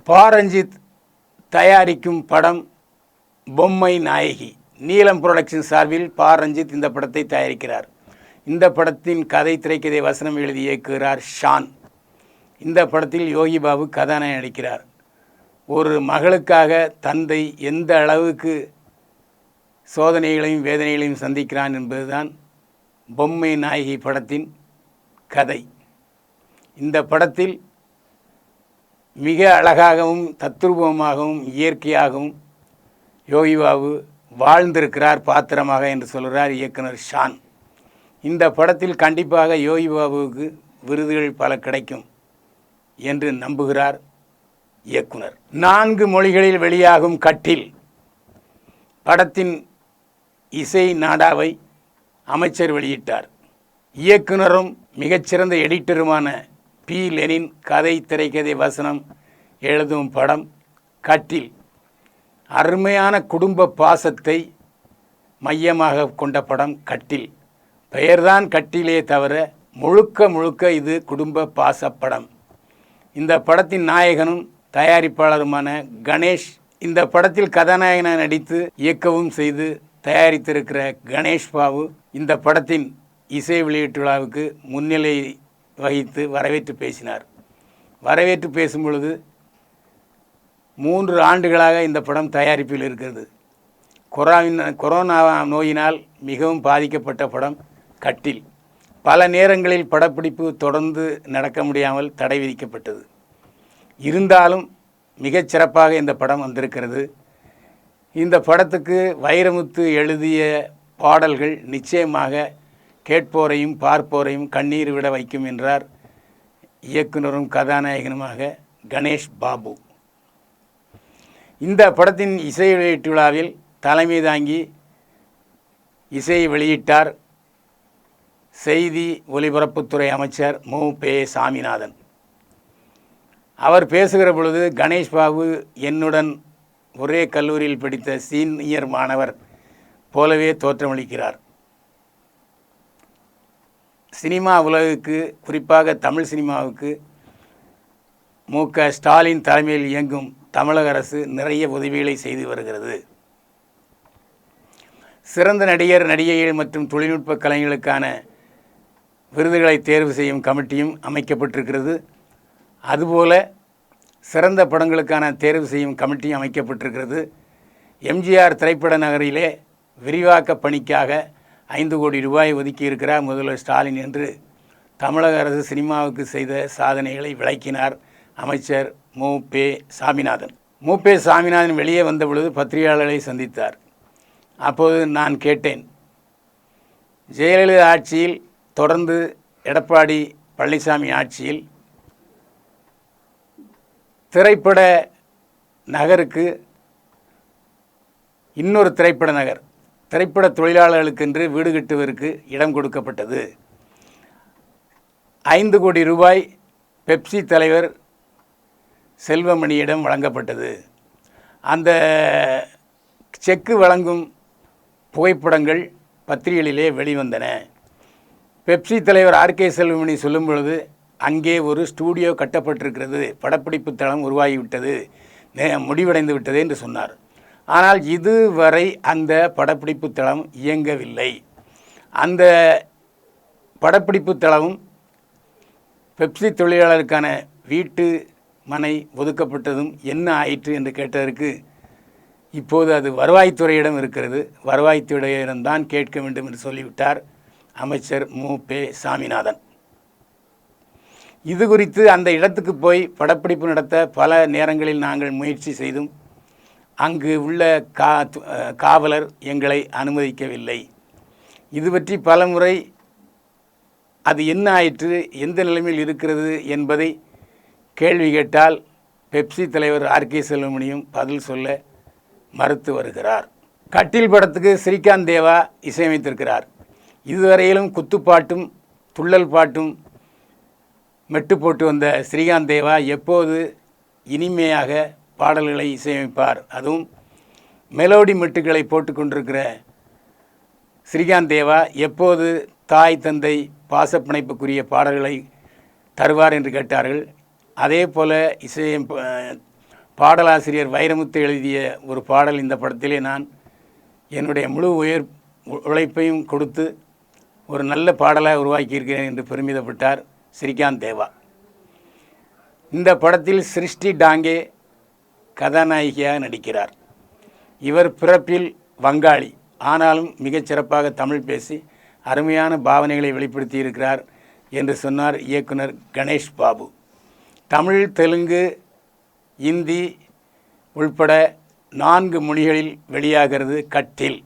பாரஞ்சித் தயாரிக்கும் படம் பொம்மை நாயகி. நீலம் புரொடக்ஷன் சார்பில் பாரஞ்சித் இந்த படத்தை தயாரிக்கிறார். இந்த படத்தின் கதை, திரைக்கதை, வசனம் எழுதி இயக்குகிறார் ஷான். இந்த படத்தில் யோகி பாபு கதாநாயகன் நடிக்கிறார். ஒரு மகளுக்காக தந்தை எந்த அளவுக்கு சோதனைகளையும் வேதனைகளையும் சந்திக்கிறான் என்பதுதான் பொம்மை நாயகி படத்தின் கதை. இந்த படத்தில் மிக அழகாகவும் தத்ரூபமாகவும் இயற்கையாகவும் யோகி பாபு வாழ்ந்திருக்கிறார் பாத்திரமாக என்று சொல்கிறார் இயக்குனர் ஷான். இந்த படத்தில் கண்டிப்பாக யோகி பாபுவுக்கு விருதுகள் பல கிடைக்கும் என்று நம்புகிறார் இயக்குனர். 4 மொழிகளில் வெளியாகும் கட்டில் படத்தின் இசை நாடாவை அமைச்சர் வெளியிட்டார். இயக்குனரும் மிகச்சிறந்த எடிட்டருமான பி. லெனின் கதை, திரைக்கதை, வசனம் எழுதும் படம் கட்டில். அருமையான குடும்ப பாசத்தை மையமாக கொண்ட படம் கட்டில். பெயர்தான் கட்டிலே தவிர முழுக்க இது குடும்ப பாச படம். இந்த படத்தின் நாயகனும் தயாரிப்பாளருமான கணேஷ் இந்த படத்தில் கதாநாயகனாக நடித்து இயக்கவும் செய்து தயாரித்திருக்கிற கணேஷ் பாபு இந்த படத்தின் இசை வெளியீட்டு விழாவுக்கு முன்னிலை வகித்து வரவேற்று பேசினார். வரவேற்று பேசும் பொழுது 3 ஆண்டுகளாக இந்த படம் தயாரிப்பில் இருக்கிறது. கொரோனா நோயினால் மிகவும் பாதிக்கப்பட்ட படம் கட்டில். பல நேரங்களில் படப்பிடிப்பு தொடர்ந்து நடக்க முடியாமல் தடை விதிக்கப்பட்டது. இருந்தாலும் மிகச் சிறப்பாக இந்த படம் வந்திருக்கிறது. இந்த படத்துக்கு வைரமுத்து எழுதிய பாடல்கள் நிச்சயமாக கேட்போரையும் பார்ப்போரையும் கண்ணீர் விட வைக்கும் என்றார் இயக்குனரும் கதாநாயகனுமாக கணேஷ் பாபு. இந்த படத்தின் இசை வெளியீட்டு விழாவில் தலைமை தாங்கி இசையை வெளியிட்டார் செய்தி ஒலிபரப்புத்துறை அமைச்சர் மு. பே. சாமிநாதன். அவர் பேசுகிற பொழுது கணேஷ் பாபு என்னுடன் ஒரே கல்லூரியில் படித்த சீனியர் மாணவர் போலவே தோற்றமளிக்கிறார். சினிமா உலகுக்கு, குறிப்பாக தமிழ் சினிமாவுக்கு மு. க. ஸ்டாலின் தலைமையில் இயங்கும் தமிழக அரசு நிறைய உதவிகளை செய்து வருகிறது. சிறந்த நடிகர், நடிகைகள் மற்றும் தொழில்நுட்ப கலைஞர்களுக்கான விருதுகளை தேர்வு செய்யும் கமிட்டியும் அமைக்கப்பட்டிருக்கிறது. அதுபோல சிறந்த படங்களுக்கான தேர்வு செய்யும் கமிட்டியும் அமைக்கப்பட்டிருக்கிறது. எம்ஜிஆர் திரைப்பட நகரிலே விரிவாக்க பணிக்காக 5 கோடி ரூபாய் ஒதுக்கியிருக்கிறார் முதல்வர் ஸ்டாலின் என்று தமிழக அரசு சினிமாவுக்கு செய்த சாதனைகளை விளக்கினார் அமைச்சர் மு. பே. சாமிநாதன். மு. பே. சாமிநாதன் வெளியே வந்த பொழுது பத்திரிகையாளர்களை சந்தித்தார். அப்போது நான் கேட்டேன், ஜெயலலிதா ஆட்சியில் தொடர்ந்து எடப்பாடி பழனிசாமி ஆட்சியில் திரைப்பட நகருக்கு இன்னொரு திரைப்பட நகர், திரைப்பட தொழிலாளர்களுக்கென்று வீடு கட்டுவதற்கு இடம் கொடுக்கப்பட்டது. 5 கோடி ரூபாய் பெப்சி தலைவர் செல்வமணியிடம் வழங்கப்பட்டது. அந்த செக்கு வழங்கும் புகைப்படங்கள் பத்திரிகைகளிலே வெளிவந்தன. பெப்சி தலைவர் ஆர்.கே. செல்வமணி சொல்லும் பொழுது அங்கே ஒரு ஸ்டூடியோ கட்டப்பட்டிருக்கிறது, படப்பிடிப்பு தளம் உருவாகிவிட்டது, முடிவடைந்து விட்டது என்று சொன்னார். ஆனால் இதுவரை அந்த படப்பிடிப்பு தளம் இயங்கவில்லை. அந்த படப்பிடிப்பு தளமும் பெப்சி தொழிலாளருக்கான வீட்டு மனை ஒதுக்கப்பட்டதும் என்ன ஆயிற்று என்று கேட்டதற்கு, இப்போது அது வருவாய்த்துறையிடம் இருக்கிறது, வருவாய்த்துறையிடம்தான் கேட்க வேண்டும் என்று சொல்லிவிட்டார் அமைச்சர் மு. பே. சாமிநாதன். இது குறித்து அந்த இடத்துக்கு போய் படப்பிடிப்பு நடத்த பல நேரங்களில் நாங்கள் முயற்சி செய்தும் அங்கு உள்ள காவலர் எங்களை அனுமதிக்கவில்லை. இது பற்றி பல முறை அது என்ன ஆயிற்று, எந்த நிலைமையில் இருக்கிறது என்பதை கேள்வி கேட்டால் பெப்சி தலைவர் ஆர்.கே. செல்வமணியும் பதில் சொல்ல மறுத்து வருகிறார். கட்டில் படத்துக்கு ஸ்ரீகாந்த் தேவா இசையமைத்திருக்கிறார். இதுவரையிலும் குத்துப்பாட்டும் துள்ளல் பாட்டும் மெட்டு போட்டு வந்த ஸ்ரீகாந்த் தேவா எப்போது இனிமையாக பாடல்களை இசையமைப்பார்? அதுவும் மெலோடி மெட்டுக்களை போட்டு கொண்டிருக்கிற ஸ்ரீகாந்த் தேவா எப்போது தாய் தந்தை பாசப்பிணைப்புக்குரிய பாடல்களை தருவார் என்று கேட்டார்கள். அதே போல் பாடலாசிரியர் வைரமுத்து எழுதிய ஒரு பாடல் இந்த படத்திலே நான் என்னுடைய முழு உழைப்பையும் கொடுத்து ஒரு நல்ல பாடலாக உருவாக்கியிருக்கிறேன் என்று பெருமிதப்பட்டார் ஸ்ரீகாந்த் தேவா. இந்த படத்தில் சிருஷ்டி டாங்கே கதாநாயகியாக நடிக்கிறார். இவர் பிறப்பில் வங்காளி, ஆனாலும் மிகச்சிறப்பாக தமிழ் பேசி அருமையான பாவனைகளை வெளிப்படுத்தி இருக்கிறார் என்று சொன்னார் இயக்குனர் கணேஷ் பாபு. தமிழ், தெலுங்கு, இந்தி உள்பட 4 மொழிகளில் வெளியாகிறது கட்டில்.